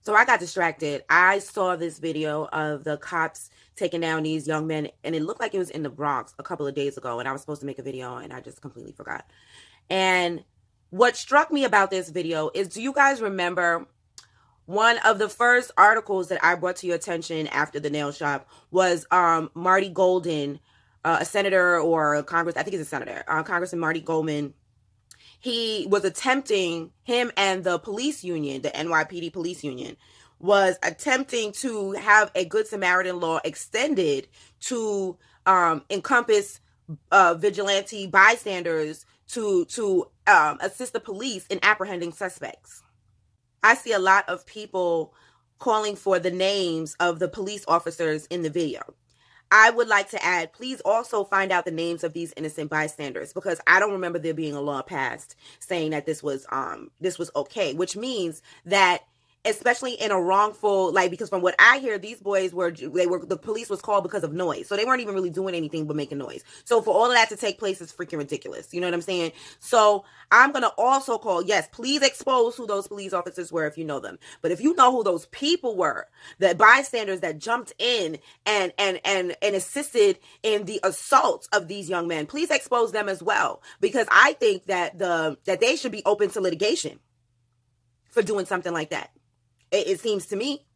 So I got distracted. I saw this video of the cops taking down these young men, and it looked like it was in the Bronx a couple of days ago, and I was supposed to make a video, and I just completely forgot. And what struck me about this video is, do you guys remember one of the first articles that I brought to your attention after the nail shop was Marty Golden, a senator or a Congress, I think he's a senator, Congressman Marty Goldman. He was attempting, him and the police union, the NYPD police union, was attempting to have a Good Samaritan law extended to encompass vigilante bystanders to assist the police in apprehending suspects. I see a lot of people calling for the names of the police officers in the video. I would like to add, please also find out the names of these innocent bystanders, because I don't remember there being a law passed saying that this was okay, which means that, especially in a wrongful, because from what I hear, these boys the police was called because of noise. So they weren't even really doing anything but making noise. So for all of that to take place is freaking ridiculous. You know what I'm saying? So I'm going to also call, yes, please expose who those police officers were if you know them. But if you know who those people were, the bystanders that jumped in and assisted in the assault of these young men, please expose them as well. Because I think that they should be open to litigation for doing something like that. It seems to me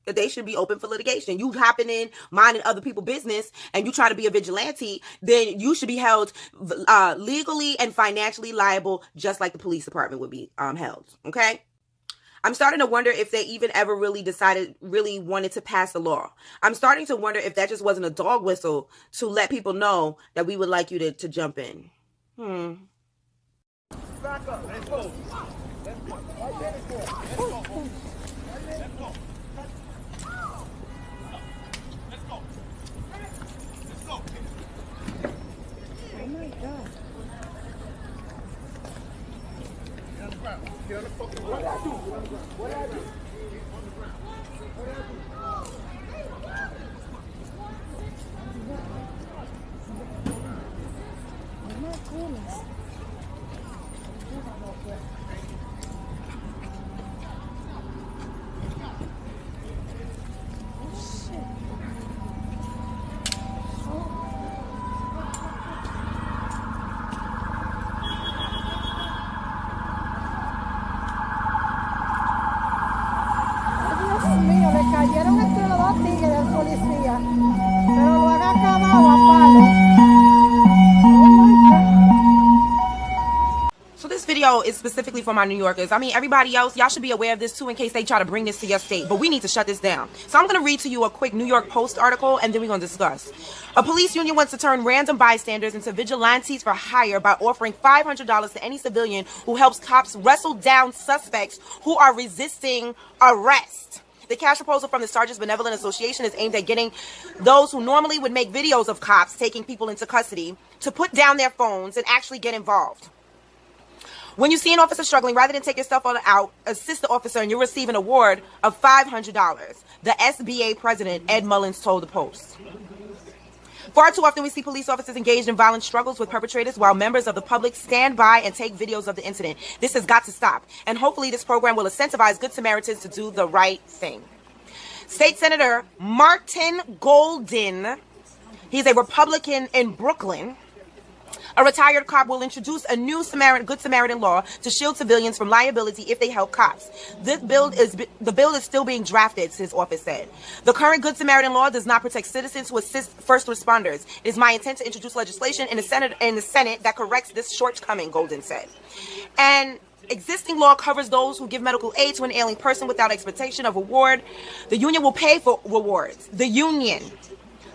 that they should be open for litigation. You hopping in, minding other people's business, and you try to be a vigilante, then you should be held legally and financially liable, just like the police department would be held. Okay? I'm starting to wonder if they even ever really wanted to pass a law. I'm starting to wonder if that just wasn't a dog whistle to let people know that we would like you to jump in. Back up. Let's go. Let's go. Let's go. Let's go. Let's go. Let's go. Let's go. Oh my God. Get on the ground. Get on the fucking ground. What I do? What I do? On the ground. What I do? Oh my goodness. Le cayeron entre los dos tigres del policía, pero lo han acabado a palo. Oh my God. So this video is specifically for my New Yorkers. I mean, everybody else, y'all should be aware of this too in case they try to bring this to your state. But we need to shut this down. So I'm going to read to you a quick New York Post article, and then we're going to discuss. A police union wants to turn random bystanders into vigilantes for hire by offering $500 to any civilian who helps cops wrestle down suspects who are resisting arrest. The cash proposal from the Sergeants Benevolent Association is aimed at getting those who normally would make videos of cops taking people into custody to put down their phones and actually get involved. When you see an officer struggling, rather than take yourself out, assist the officer and you'll receive an award of $500. The SBA president, Ed Mullins, told the Post. Far too often we see police officers engaged in violent struggles with perpetrators while members of the public stand by and take videos of the incident. This has got to stop. And hopefully this program will incentivize Good Samaritans to do the right thing. State Senator Martin Golden, he's a Republican in Brooklyn, a retired cop, will introduce a new Good Samaritan law to shield civilians from liability if they help cops. The bill is still being drafted, his office said. The current Good Samaritan law does not protect citizens who assist first responders. It is my intent to introduce legislation in the Senate that corrects this shortcoming, Golden said. And existing law covers those who give medical aid to an ailing person without expectation of reward. The union will pay for rewards. The union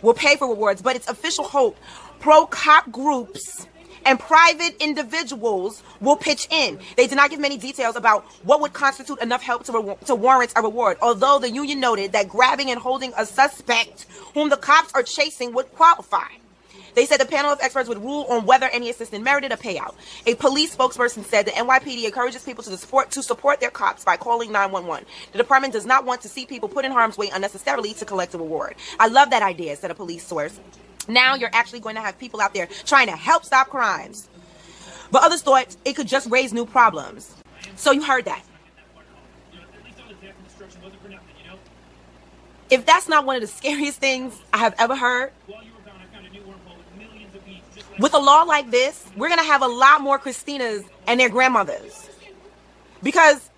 will pay for rewards, but it's official hope pro-cop groups and private individuals will pitch in. They did not give many details about what would constitute enough help to warrant a reward, although the union noted that grabbing and holding a suspect whom the cops are chasing would qualify. They said the panel of experts would rule on whether any assistance merited a payout. A police spokesperson said the NYPD encourages people to support their cops by calling 911. The department does not want to see people put in harm's way unnecessarily to collect a reward. I love that idea, said a police source. Now you're actually going to have people out there trying to help stop crimes. But others thought it could just raise new problems. So you heard that. If that's not one of the scariest things I have ever heard, with a law like this, we're going to have a lot more Christinas and their grandmothers. Because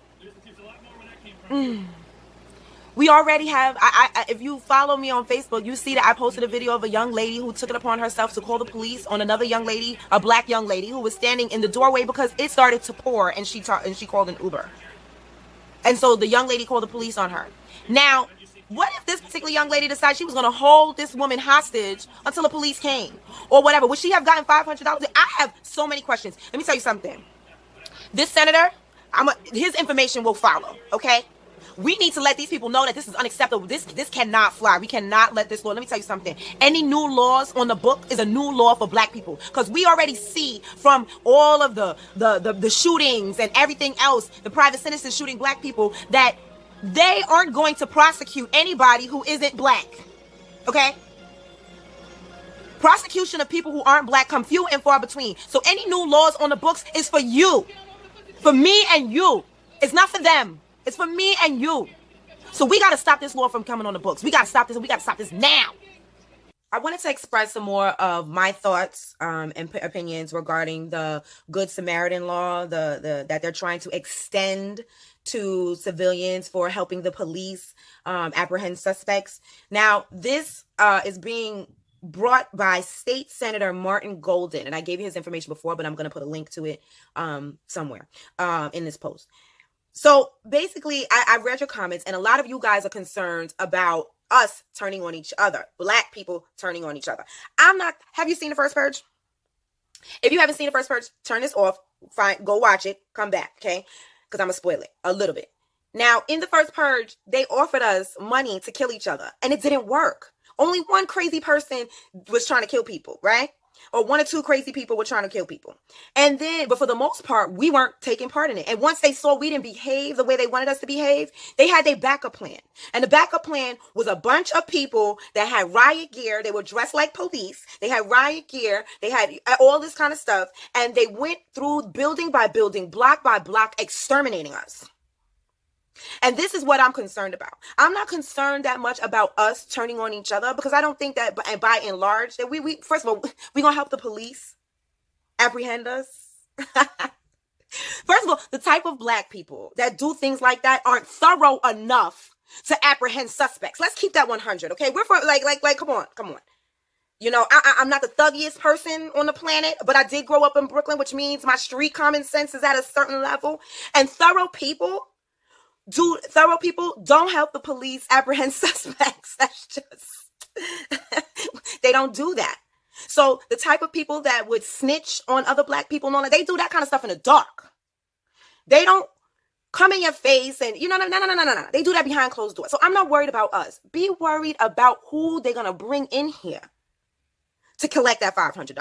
we already have, if you follow me on Facebook, you see that I posted a video of a young lady who took it upon herself to call the police on another young lady, a black young lady who was standing in the doorway because it started to pour, and she called an Uber. And so the young lady called the police on her. Now, what if this particular young lady decided she was going to hold this woman hostage until the police came or whatever? Would she have gotten $500? I have so many questions. Let me tell you something. This senator, his information will follow, okay? We need to let these people know that this is unacceptable. This cannot fly. We cannot let this law. Let me tell you something. Any new laws on the book is a new law for black people, because we already see from all of the shootings and everything else, the private citizens shooting black people, that they aren't going to prosecute anybody who isn't black. Okay? Prosecution of people who aren't black come few and far between. So any new laws on the books is for you. For me and you. It's not for them. It's for me and you. So we got to stop this law from coming on the books. We got to stop this, and we got to stop this now. I wanted to express some more of my thoughts and opinions regarding the Good Samaritan law, that they're trying to extend to civilians for helping the police apprehend suspects. Now, this is being brought by State Senator Martin Golden, and I gave you his information before, but I'm going to put a link to it somewhere in this post. So basically, I read your comments, and a lot of you guys are concerned about us turning on each other, black people turning on each other. Have you seen the first Purge? If you haven't seen the first Purge, turn this off, fine, go watch it, come back, okay? Because I'm going to spoil it a little bit. Now, in the first Purge, they offered us money to kill each other, and it didn't work. Only one crazy person was trying to kill people, right? Or one or two crazy people were trying to kill people. But for the most part, we weren't taking part in it. And once they saw we didn't behave the way they wanted us to behave, they had their backup plan. And the backup plan was a bunch of people that had riot gear. They were dressed like police. They had riot gear. They had all this kind of stuff. And they went through building by building, block by block, exterminating us. And this is what I'm concerned about. I'm not concerned that much about us turning on each other, because I don't think that by and large that we first of all, we're going to help the police apprehend us. First of all, the type of black people that do things like that aren't thorough enough to apprehend suspects. Let's keep that 100, okay? We're for like, come on. You know, I'm not the thuggiest person on the planet, but I did grow up in Brooklyn, which means my street common sense is at a certain level. And thorough people don't help the police apprehend suspects. That's just, they don't do that. So the type of people that would snitch on other black people and all that, they do that kind of stuff in the dark. They don't come in your face and, no. They do that behind closed doors. So I'm not worried about us. Be worried about who they're going to bring in here to collect that $500.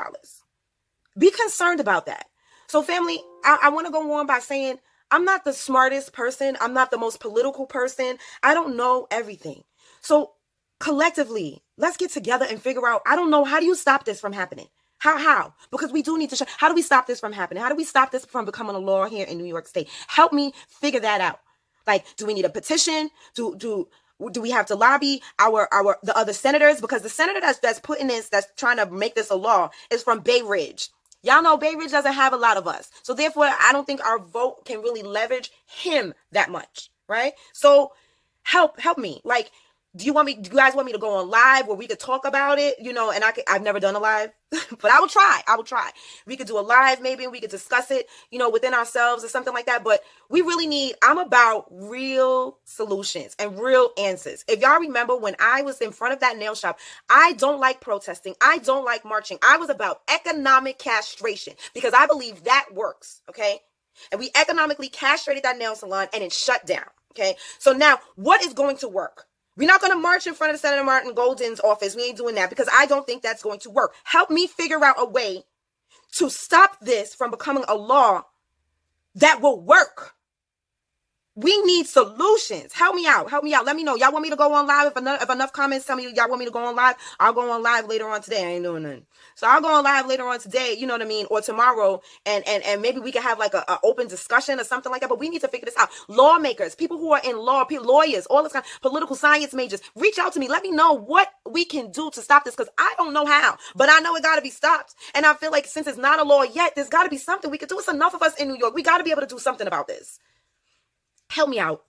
Be concerned about that. So family, I want to go on by saying, I'm not the smartest person. I'm not the most political person. I don't know everything. So collectively, let's get together and figure out, I don't know, how do you stop this from happening? How? Because we do need to, how do we stop this from happening? How do we stop this from becoming a law here in New York State? Help me figure that out. Like, do we need a petition? Do we have to lobby the other senators? Because the senator that's putting this, that's trying to make this a law, is from Bay Ridge. Y'all know Bay Ridge doesn't have a lot of us. So therefore, I don't think our vote can really leverage him that much, right? So help me. Like, do you guys want me to go on live where we could talk about it? And I've never done a live, but I will try. We could do a live maybe, and we could discuss it, within ourselves or something like that. But I'm about real solutions and real answers. If y'all remember when I was in front of that nail shop, I don't like protesting. I don't like marching. I was about economic castration, because I believe that works. Okay. And we economically castrated that nail salon and it shut down. Okay. So now what is going to work? We're not going to march in front of Senator Martin Golden's office. We ain't doing that, because I don't think that's going to work. Help me figure out a way to stop this from becoming a law that will work. We need solutions. Help me out. Help me out. Let me know. Y'all want me to go on live? If enough comments tell me y'all want me to go on live, I'll go on live later on today. I ain't doing nothing. So I'll go on live later on today, you know what I mean? Or tomorrow, and maybe we can have like a open discussion or something like that. But we need to figure this out. Lawmakers, people who are in law, lawyers, all this kind of political science majors, reach out to me. Let me know what we can do to stop this, because I don't know how, but I know it got to be stopped. And I feel like since it's not a law yet, there's got to be something we could do. It's enough of us in New York. We got to be able to do something about this. Help me out.